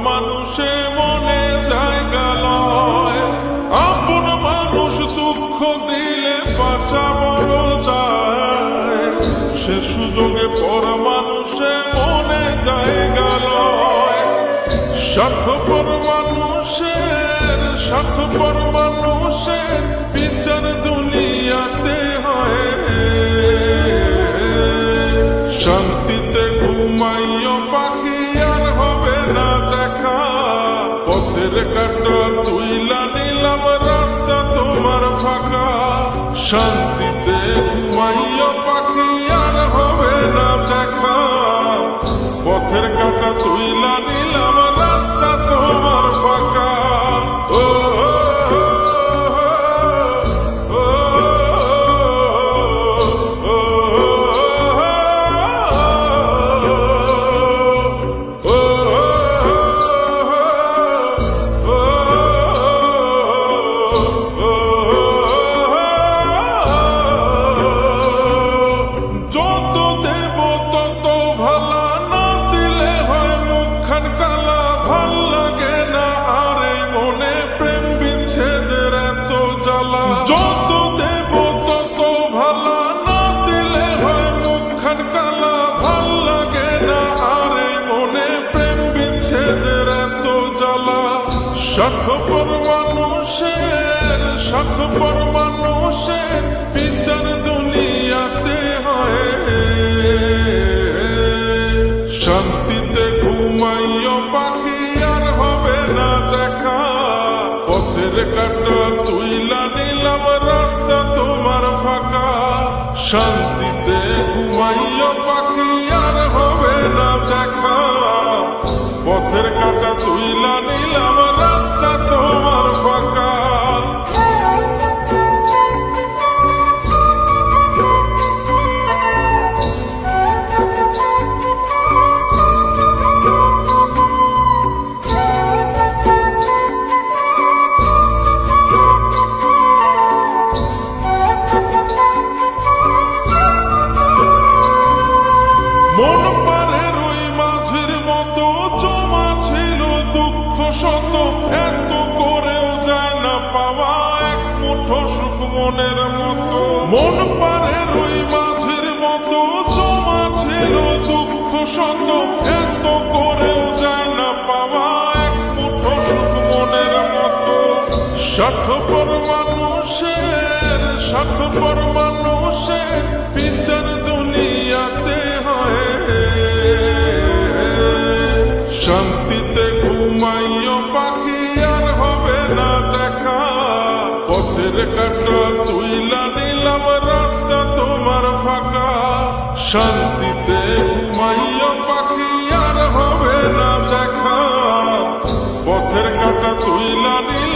মানুষে মনে জায়গা লয়। আপন মানুষ দুঃখ দিলে বাঁচা বড় যায়, সে সুযোগে পর মানুষে মনে জায়গা লয়। স্বার্থপর মানুষের বিচার দুনিয়াতে হয়। শান্তিতে ঘুমাইও পাখি আর হবে না দেখা, পথের কাঁটা তুইলা নিলাম রাস্তা তোমার ফাঁকা। শান্তিতে ঘুমাইও পাখি আর হবে না দেখা, পথের কাঁটা তুইলা নিলাম রাস্তা তোমার ফাঁকা। যত দেব তত ভালা, না দিলে হয় মুখখান কালা। ভাল লাগে না আর এই মনে প্রেম বিচ্ছেদের এত জ্বালা। স্বার্থপর মানুষের বিচার দুনিয়াতে হয়। শান্তিতে ঘুমাইও পাখি আর হবে না দেখা, পথের কাঁটা তুইলা নিলাম রাস্তা তোমার ফাঁকা। শান্তিতে ঘুমাইও পাখি আর হবে না দেখা, পথের কাঁটা তুইলা নিলাম রাস্তা তোমার ফাঁকা। মন পারে রুই মাঝির মতো জমা ছিল দুঃখ শত, এত করেও যায় না পাওয়া এক মুঠো সুখ মনের মতো। মন পারে রুই মাঝির মতো জমা ছিল দুঃখ শত, এত করেও যায় না পাওয়া এক মুঠো সুখ মনের মতো। স্বার্থপর মানুষের বিচার দুনিয়াতে হয়। শান্তিতে ঘুমাইও পাখি আর হবে না দেখা, পথের কাঁটা তুইলা নিলাম রাস্তা তোমার ফাঁকা। শান্তিতে ঘুমাইও পাখি আর হবে না দেখা, পথের কাঁটা তুইলা নিলাম